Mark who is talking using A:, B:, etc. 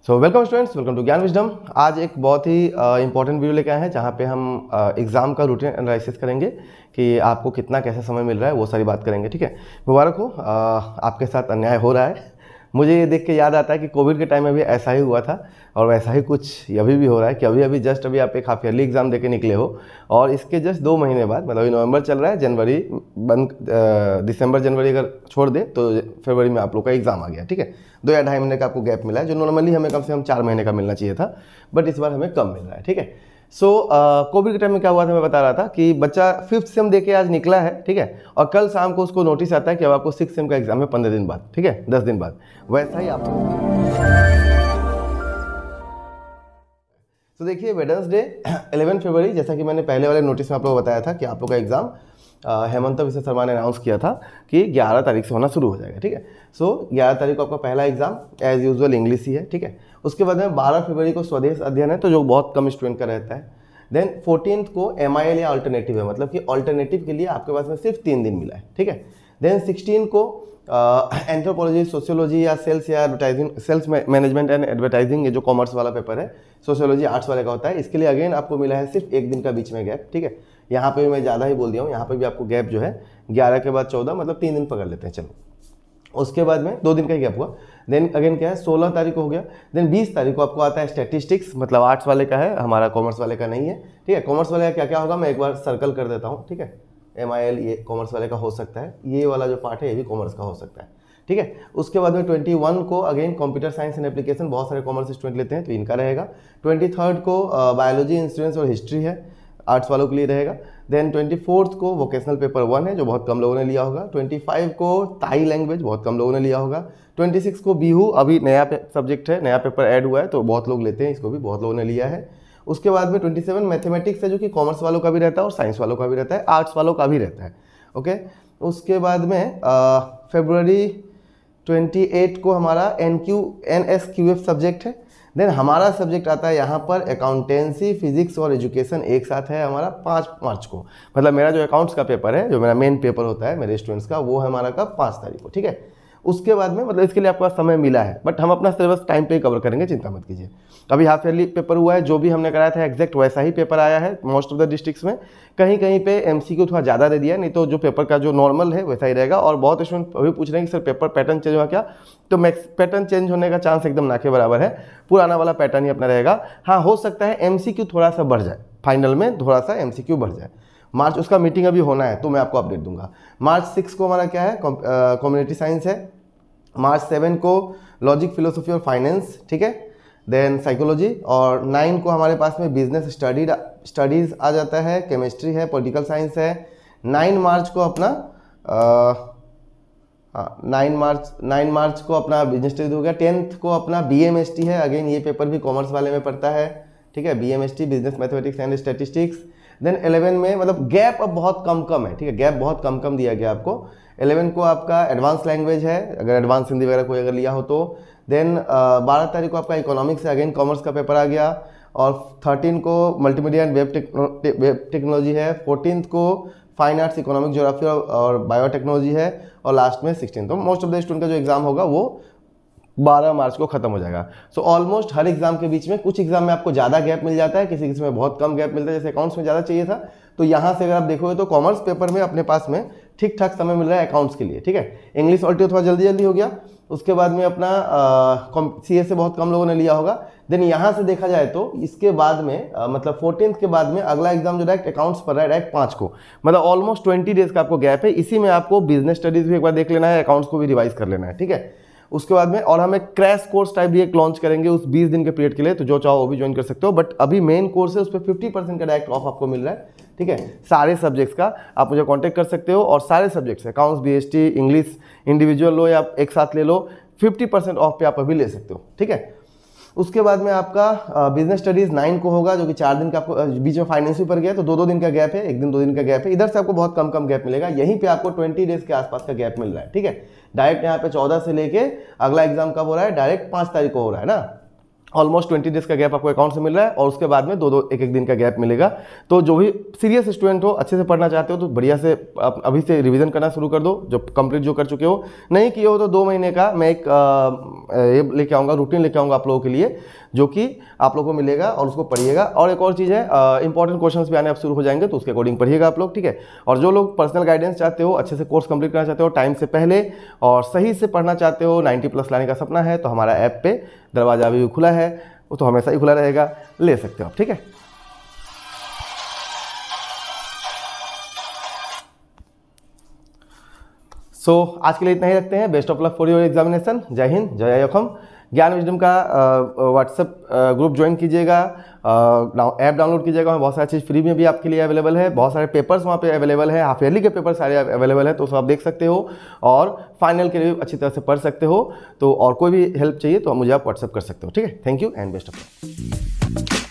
A: So welcome students, welcome to Gyan Wisdom. आज एक बहुत ही इंपॉर्टेंट वीडियो लेके आए हैं जहाँ पे हम एग्ज़ाम का रूटीन एनालिसिस करेंगे कि आपको कितना कैसा समय मिल रहा है, वो सारी बात करेंगे। ठीक है, मुबारक हो, आपके साथ अन्याय हो रहा है। मुझे ये देख के याद आता है कि कोविड के टाइम में भी ऐसा ही हुआ था और वैसा ही कुछ अभी भी हो रहा है कि अभी जस्ट आप एक हाफ ईयरली एग्ज़ाम देके निकले हो और इसके जस्ट 2 महीने बाद, मतलब नवंबर चल रहा है, जनवरी बंद, दिसंबर जनवरी अगर छोड़ दे तो फरवरी में आप लोग का एग्ज़ाम आ गया। ठीक है, 2 या ढाई महीने का आपको गैप मिला है, जो नॉर्मली हमें कम से कम 4 महीने का मिलना चाहिए था, बट इस बार हमें कम मिल रहा है। ठीक है, सो कोविड के टाइम में क्या हुआ था, मैं बता रहा था कि बच्चा 5th सेम देके आज निकला है। ठीक है, और कल शाम को उसको नोटिस आता है कि अब आपको 6th सेम का एग्जाम है 15 दिन बाद। ठीक है, 10 दिन बाद। वैसा ही आप तो देखिए, वेडनेसडे 11 फरवरी, जैसा कि मैंने पहले वाले नोटिस में आप लोगों को बताया था कि आप लोग का एग्जाम हेमंत विश्व शर्मा ने अनाउंस किया था कि 11 तारीख से होना शुरू हो जाएगा। ठीक है, सो 11 तारीख को आपका पहला एग्जाम एज यूजुअल इंग्लिश ही है। ठीक है, उसके बाद में 12 फरवरी को स्वदेश अध्ययन है, तो जो बहुत कम स्टूडेंट का रहता है। देन 14th को MIL या अल्टरनेटिव है, मतलब कि अल्टरनेटिव के लिए आपके पास में सिर्फ 3 दिन मिला है। ठीक है, देन 16 को एंथ्रोपोलॉजी, सोशियोलॉजी या सेल्स या advertising, sales management and advertising, ये जो कॉमर्स वाला पेपर है, सोशियोलॉजी आर्ट्स वाले का होता है, इसके लिए अगेन आपको मिला है सिर्फ 1 दिन का बीच में गैप। ठीक है, यहाँ पे भी मैं ज़्यादा ही बोल दिया हूँ, यहाँ पे भी आपको गैप जो है 11 के बाद 14, मतलब 3 दिन पकड़ लेते हैं। चलो, उसके बाद में 2 दिन का ही गैप हुआ। देन अगेन क्या है, 16 तारीख को हो गया। देन 20 तारीख को आपको आता है स्टैटिस्टिक्स, मतलब आर्ट्स वाले का है, हमारा कॉमर्स वाले का नहीं है। ठीक है, कॉमर्स वाले का क्या क्या होगा मैं एक बार सर्कल कर देता हूँ। ठीक है, MIL ये कॉमर्स वाले का हो सकता है, ये वाला जो पार्ट है ये भी कॉमर्स का हो सकता है। ठीक है, उसके बाद में 21 को again computer science and application, बहुत सारे कॉमर्स स्टूडेंट लेते हैं तो इनका रहेगा। 23 को बायोलॉजी, इंश्योरेंस और हिस्ट्री है, आर्ट्स वालों के लिए रहेगा। देन 24 को वोकेशनल पेपर 1 है, जो बहुत कम लोगों ने लिया होगा। 25 को ताई लैंग्वेज, बहुत कम लोगों ने लिया होगा। 26 को बिहू, अभी नया सब्जेक्ट है, नया पेपर ऐड हुआ है तो बहुत लोग लेते हैं, इसको भी बहुत लोगों ने लिया है। उसके बाद में 27 मैथमेटिक्स है, जो कि कॉमर्स वालों का भी रहता है और साइंस वालों का भी रहता है, आर्ट्स वालों का भी रहता है। ओके, उसके बाद में फरवरी 28 को हमारा NSQF सब्जेक्ट है। देन हमारा सब्जेक्ट आता है यहाँ पर अकाउंटेंसी, फिजिक्स और एजुकेशन एक साथ है हमारा 5 मार्च को, मतलब मेरा जो अकाउंट्स का पेपर है, जो मेरा मेन पेपर होता है मेरे स्टूडेंट्स का, वो है हमारा कब, 5 तारीख को। ठीक है, उसके बाद में मतलब इसके लिए आपका समय मिला है, बट हम अपना सिलेबस टाइम पे ही कवर करेंगे, चिंता मत कीजिए। अभी हाफ ईयरली पेपर हुआ है, जो भी हमने कराया था एग्जैक्ट वैसा ही पेपर आया है मोस्ट ऑफ द डिस्ट्रिक्ट्स में। कहीं कहीं पे MCQ थोड़ा ज़्यादा दे दिया, नहीं तो जो पेपर का जो नॉर्मल है वैसा ही रहेगा। और बहुत स्टूडेंट अभी पूछ रहे हैं कि सर पेपर पैटर्न चेंज हुआ क्या, तो मैक्स पैटर्न चेंज होने का चांस एकदम ना के बराबर है, पुराना वाला पैटर्न ही अपना रहेगा। हाँ, हो सकता है MCQ थोड़ा सा बढ़ जाए, फाइनल में थोड़ा सा MCQ बढ़ जाए। मार्च उसका मीटिंग अभी होना है तो मैं आपको अपडेट दूंगा। मार्च 6 को हमारा क्या है, कम्युनिटी साइंस है। मार्च 7 को लॉजिक, फिलोसफी और फाइनेंस। ठीक है, देन साइकोलॉजी। और 9 को हमारे पास में बिजनेस स्टडीज़ आ जाता है, केमिस्ट्री है, पॉलिटिकल साइंस है। 9 मार्च को अपना 9 मार्च को अपना बिजनेस स्टडीज हो गया। 10th को अपना BMST है, अगेन ये पेपर भी कॉमर्स वाले में पड़ता है। ठीक है, BMST, business mathematics and statistics. Then 11 में, मतलब गैप अब बहुत कम है। ठीक है, गैप बहुत कम दिया गया आपको। 11 को आपका एडवांस लैंग्वेज है, अगर एडवांस हिंदी वगैरह कोई अगर लिया हो तो। देन 12 तारीख को आपका इकोनॉमिक्स है, अगेन कॉमर्स का पेपर आ गया। और 13 को मल्टीमीडिया एंड वेब टेक्नोलॉजी है। 14th को फाइन आर्ट्स, इकोनॉमिक, ज्योग्राफी और बायोटेक्नोलॉजी है। और लास्ट में 16th, तो मोस्ट ऑफ द स्टूडेंट का जो एग्जाम होगा वो 12 मार्च को खत्म हो जाएगा। सो ऑलमोस्ट हर एग्जाम के बीच में, कुछ एग्जाम में आपको ज़्यादा गैप मिल जाता है, किसी में बहुत कम गैप मिलता है, जैसे अकाउंट्स में ज़्यादा चाहिए था। तो यहाँ से अगर आप देखोगे तो कॉमर्स पेपर में अपने पास में ठीक ठाक समय मिल रहा है अकाउंट्स के लिए। ठीक है, इंग्लिश ऑल्टो थोड़ा जल्दी हो गया। उसके बाद में अपना CA से बहुत कम लोगों ने लिया होगा। देन यहाँ से देखा जाए तो इसके बाद में मतलब 14th के बाद में अगला एग्जाम जो डायरेक्ट अकाउंट्स पर है, डायरेक्ट 5 को, मतलब ऑलमोस्ट 20 डेज का आपको गैप है। इसी में आपको बिजनेस स्टडीज भी एक बार देख लेना है, अकाउंट्स को भी रिवाइज कर लेना है। ठीक है, उसके बाद में और हम एक क्रैश कोर्स टाइप भी एक लॉन्च करेंगे उस 20 दिन के पीरियड के लिए, तो जो चाहो वो भी ज्वाइन कर सकते हो। बट अभी मेन कोर्स है, उस पर 50% का डायरेक्ट ऑफ आपको मिल रहा है। ठीक है, सारे सब्जेक्ट्स का आप मुझे कांटेक्ट कर सकते हो, और सारे subjects accounts, BST, English individual लो या एक साथ ले लो, 50% ऑफ पे आप अभी ले सकते हो। ठीक है, उसके बाद में आपका बिजनेस स्टडीज 9 को होगा, जो कि 4 दिन का आपको बीच में फाइनेंस भी पड़ गया, तो 2 दिन का गैप है, 1 दिन 2 दिन का गैप है। इधर से आपको बहुत कम गैप मिलेगा, यहीं पे आपको 20 डेज के आसपास का गैप मिल रहा है। ठीक है, डायरेक्ट यहाँ पे 14 से लेके अगला एग्जाम कब हो रहा है, डायरेक्ट 5 तारीख को हो रहा है ना। ऑलमोस्ट 20 डेज का गैप आपको अकाउंट से मिल रहा है और उसके बाद में 2-2 एक दिन का गैप मिलेगा। तो जो भी सीरियस स्टूडेंट हो, अच्छे से पढ़ना चाहते हो तो बढ़िया से अभी से रिवीजन करना शुरू कर दो, जो कंप्लीट जो कर चुके हो। नहीं किए हो तो 2 महीने का मैं एक ये लेके आऊँगा, रूटीन लेके आऊँगा आप लोगों के लिए, जो कि आप लोगों को मिलेगा और उसको पढ़िएगा। और एक और चीज़ है, इंपॉर्टेंट क्वेश्चंस भी आने अब शुरू हो जाएंगे तो उसके अकॉर्डिंग पढ़िएगा आप लोग, ठीक है। और जो लोग पर्सनल गाइडेंस चाहते हो, अच्छे से कोर्स कंप्लीट करना चाहते हो टाइम से पहले और सही से पढ़ना चाहते हो, 90+ लाने का सपना है, तो हमारा ऐप पे दरवाजा अभी खुला है, वो तो हमेशा ही खुला रहेगा, ले सकते हो आप, ठीक है। आज के लिए इतना ही रखते हैं। Best of luck for your examination. जय हिंद, जय अखम। ज्ञान विजडम का व्हाट्सएप ग्रुप ज्वाइन कीजिएगा, ऐप डाउनलोड कीजिएगा, वहाँ बहुत सारी चीज़ फ्री में भी आपके लिए अवेलेबल है, बहुत सारे पेपर्स वहाँ पे अवेलेबल है, हाफ ईयरली के पेपर सारे अवेलेबल है, तो उसको आप देख सकते हो और फाइनल के लिए अच्छी तरह से पढ़ सकते हो। तो और कोई भी हेल्प चाहिए तो मुझे आप व्हाट्सएप कर सकते हो, ठीक है। Thank you and best of luck.